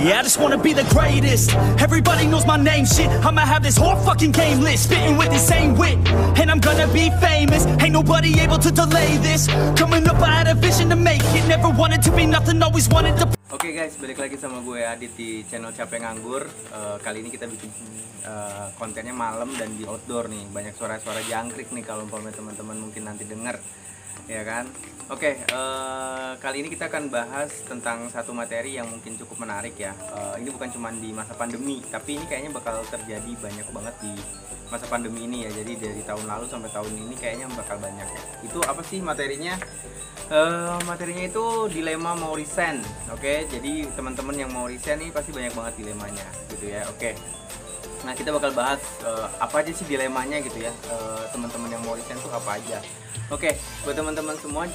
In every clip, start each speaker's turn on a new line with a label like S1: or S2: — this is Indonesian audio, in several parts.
S1: Yeah, I just wanna be the greatest. Everybody knows my name, shit. I'ma have this whole fucking game list, spitting with the same wit, and I'm gonna be famous. Ain't nobody able to delay this. Coming up, I had a vision to make it. Never wanted to be nothing, always wanted to.
S2: Oke guys, balik lagi sama gue Adit di channel Capek Nganggur. Kali ini kita bikin kontennya malam dan di outdoor nih. Banyak suara-suara jangkrik nih kalau teman-teman mungkin nanti denger, ya kan? Oke, kali ini kita akan bahas tentang satu materi yang mungkin cukup menarik ya. Ini bukan cuma di masa pandemi, tapi ini kayaknya bakal terjadi banyak banget di masa pandemi ini ya. Jadi dari tahun lalu sampai tahun ini kayaknya bakal banyak ya. Itu apa sih materinya? Materinya itu dilema mau resign. Oke, jadi teman-teman yang mau resign nih pasti banyak banget dilemanya gitu ya. Oke, nah kita bakal bahas apa aja sih dilemanya gitu ya. Teman-teman yang mau resign tuh apa aja. Oke, buat teman-teman semua,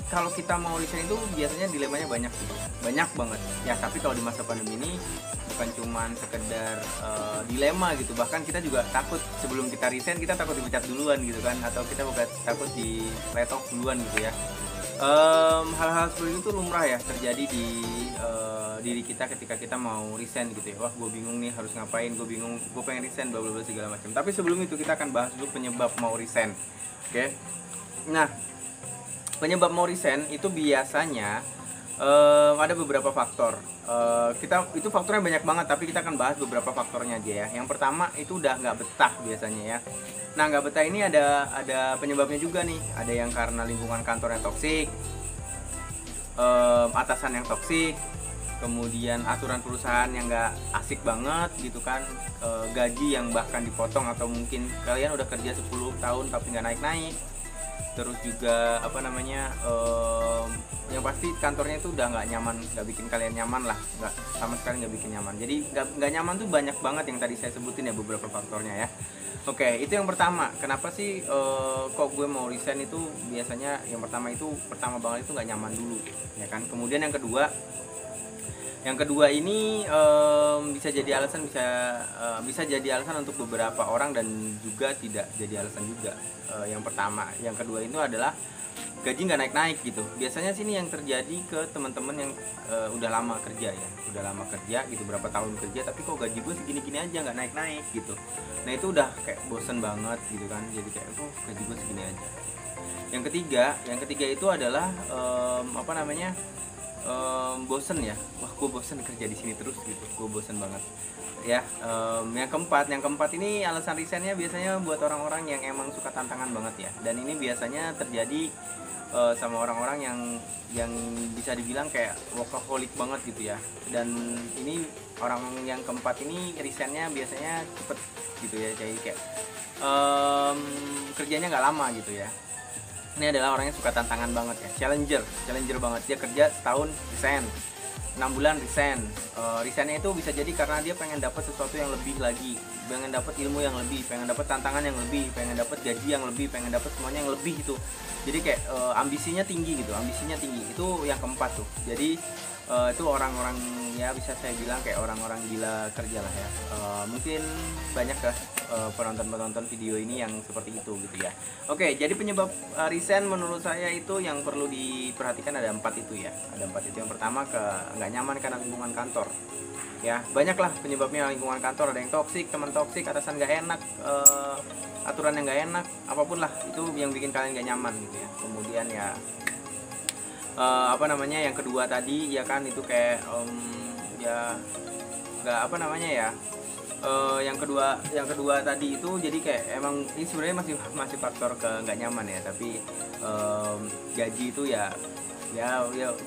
S2: kalau kita mau resign itu biasanya dilemanya banyak gitu, banyak banget ya. Tapi kalau di masa pandemi ini bukan cuman sekedar dilema gitu, bahkan kita juga takut sebelum kita resign, kita takut dipecat duluan gitu kan, atau kita bukan takut di laid off duluan gitu ya. Hal-hal seperti itu lumrah ya terjadi di diri kita ketika kita mau resign gitu ya. Wah, gue bingung nih harus ngapain, gue bingung, gue pengen resign, bla bla bla segala macam. Tapi sebelum itu kita akan bahas dulu penyebab mau resign. Oke. Nah, penyebab mau resign itu biasanya ada beberapa faktor. Itu faktornya banyak banget, tapi kita akan bahas beberapa faktornya aja ya. Yang pertama itu udah nggak betah biasanya ya. Nah, nggak betah ini ada penyebabnya juga nih. Ada yang karena lingkungan kantornya toksik, atasan yang toksik, kemudian aturan perusahaan yang nggak asik banget gitu kan, gaji yang bahkan dipotong, atau mungkin kalian udah kerja 10 tahun tapi nggak naik-naik. Terus juga yang pasti kantornya itu udah nggak nyaman, nggak bikin kalian nyaman lah, nggak sama sekali nggak bikin nyaman. Jadi nggak nyaman tuh banyak banget yang tadi saya sebutin ya, beberapa faktornya ya. Oke, itu yang pertama. Kenapa sih kok gue mau resign itu biasanya yang pertama banget itu nggak nyaman dulu, ya kan. Kemudian yang kedua ini bisa jadi alasan untuk beberapa orang dan juga tidak jadi alasan juga. Yang pertama, yang kedua itu adalah gaji nggak naik-naik gitu. Biasanya sini yang terjadi ke teman-teman yang udah lama kerja gitu, berapa tahun kerja, tapi kok gaji gue segini-gini aja nggak naik-naik gitu. Nah itu udah kayak bosen banget gitu kan. Jadi kayak gaji gue segini aja. Yang ketiga itu adalah bosen ya. Wah, gue bosen kerja di sini terus gitu, gue bosen banget ya. Yang keempat ini alasan resignnya biasanya buat orang-orang yang emang suka tantangan banget ya. Dan ini biasanya terjadi sama orang-orang yang bisa dibilang kayak workaholic banget gitu ya. Dan ini orang yang keempat ini resignnya biasanya cepet gitu ya, jadi kayak kerjanya nggak lama gitu ya. Ini adalah orang yang suka tantangan banget ya, challenger banget. Dia kerja setahun resign, 6 bulan resign. Resignnya itu bisa jadi karena dia pengen dapat sesuatu yang lebih lagi, pengen dapat ilmu yang lebih, pengen dapat tantangan yang lebih, pengen dapat gaji yang lebih, pengen dapat semuanya yang lebih gitu. Jadi kayak ambisinya tinggi. Itu yang keempat tuh. Jadi itu orang-orang ya, bisa saya bilang kayak orang-orang gila kerja lah ya. Mungkin banyak lah penonton video ini yang seperti itu gitu ya. Oke, jadi penyebab resign menurut saya itu yang perlu diperhatikan ada 4 itu ya. Ada 4 itu. Yang pertama, nggak nyaman karena lingkungan kantor ya. Banyak lah penyebabnya lingkungan kantor. Ada yang toksik, teman toksik, atasan nggak enak, aturan yang nggak enak, apapun lah itu yang bikin kalian nggak nyaman gitu ya. Kemudian ya yang kedua tadi ya kan, itu kayak ya nggak yang kedua tadi itu jadi kayak emang ini sebenarnya masih faktor ke nggak nyaman ya. Tapi gaji itu ya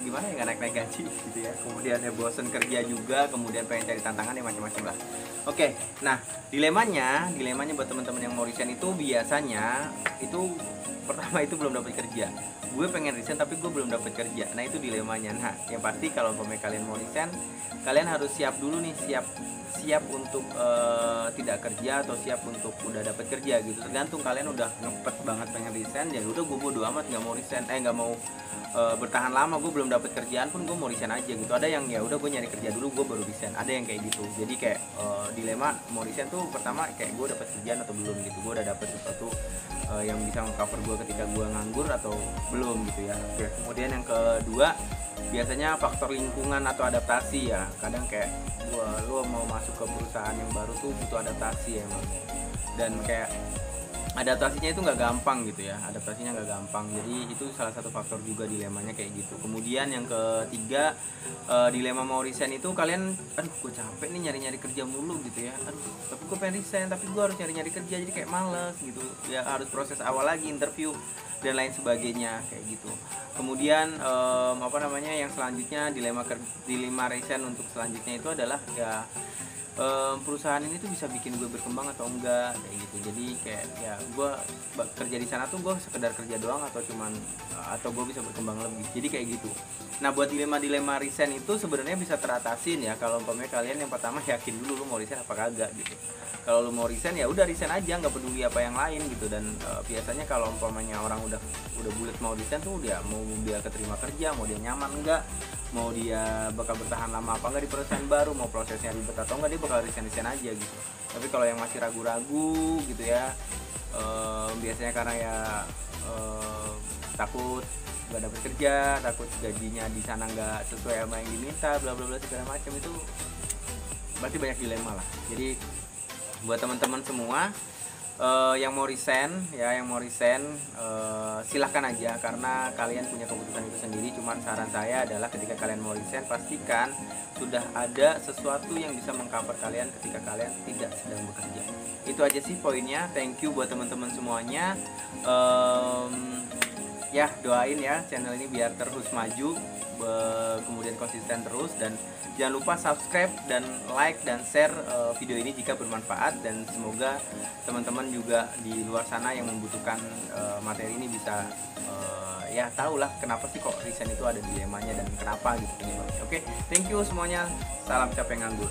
S2: gimana ya, nggak naik gaji gitu ya. Kemudian ya bosen kerja juga, kemudian pengen cari tantangan ya, macam-macam lah. Oke, nah dilemanya buat teman-teman yang mau resign itu biasanya itu pertama itu belum dapat kerja. Gue pengen resign tapi gue belum dapat kerja. Nah itu dilemanya. Nah yang pasti kalau kalian mau resign, kalian harus siap dulu nih, siap untuk tidak kerja atau siap untuk udah dapat kerja gitu. Tergantung kalian udah ngepet banget pengen resign, ya udah gue bodo amat nggak mau resign, nggak mau bertahan lama, gue belum dapat kerjaan pun gue mau resign aja gitu. Ada yang ya udah gue nyari kerja dulu gue baru resign, ada yang kayak gitu. Jadi kayak dilema mau resign tuh pertama kayak gue dapat kerjaan atau belum gitu, gue udah dapat sesuatu yang bisa mengcover gue ketika gue nganggur atau belum gitu ya. Oke, kemudian yang kedua biasanya faktor lingkungan atau adaptasi ya. Kadang kayak lo mau masuk ke perusahaan yang baru tuh butuh adaptasi emang, dan kayak adaptasinya itu nggak gampang gitu ya, adaptasinya nggak gampang. Jadi itu salah satu faktor juga dilemanya kayak gitu. Kemudian yang ketiga, dilema mau resign itu kalian, aduh gue capek nih nyari-nyari kerja mulu gitu ya, aduh tapi gue pengen resign tapi gue harus nyari-nyari kerja jadi kayak males gitu ya, harus proses awal lagi, interview dan lain sebagainya kayak gitu. Kemudian yang selanjutnya dilema resign untuk selanjutnya itu adalah ya perusahaan ini tuh bisa bikin gue berkembang atau enggak kayak gitu. Jadi kayak ya gue kerja di sana tuh gue sekedar kerja doang atau gue bisa berkembang lebih, jadi kayak gitu. Nah buat dilema resign itu sebenarnya bisa teratasin ya kalau umpamanya kalian yang pertama yakin dulu lu mau resign apa kagak gitu. Kalau lu mau resign ya udah resign aja, nggak peduli apa yang lain gitu. Dan biasanya kalau umpamanya orang udah bulat mau resign tuh dia mau dia keterima kerja, mau dia nyaman enggak, mau dia bakal bertahan lama apa enggak di perusahaan baru, mau prosesnya ribet atau enggak, dia bakal resign aja gitu. Tapi kalau yang masih ragu-ragu gitu ya, biasanya karena ya takut nggak dapet kerja, takut gajinya di sana nggak sesuai sama yang diminta, bla bla bla segala macam, itu berarti banyak dilema lah. Jadi buat teman-teman semua yang mau resign silahkan aja, karena kalian punya keputusan itu sendiri. Cuman saran saya adalah ketika kalian mau resign, pastikan sudah ada sesuatu yang bisa mengcover kalian ketika kalian tidak sedang bekerja. Itu aja sih poinnya. Thank you buat teman-teman semuanya. Ya doain ya channel ini biar terus maju, kemudian konsisten terus, dan jangan lupa subscribe dan like dan share video ini jika bermanfaat. Dan semoga teman-teman juga di luar sana yang membutuhkan materi ini bisa ya tahulah kenapa sih kok resign itu ada dilemanya dan kenapa gitu penyebabnya. Oke, thank you semuanya, salam capek nganggur.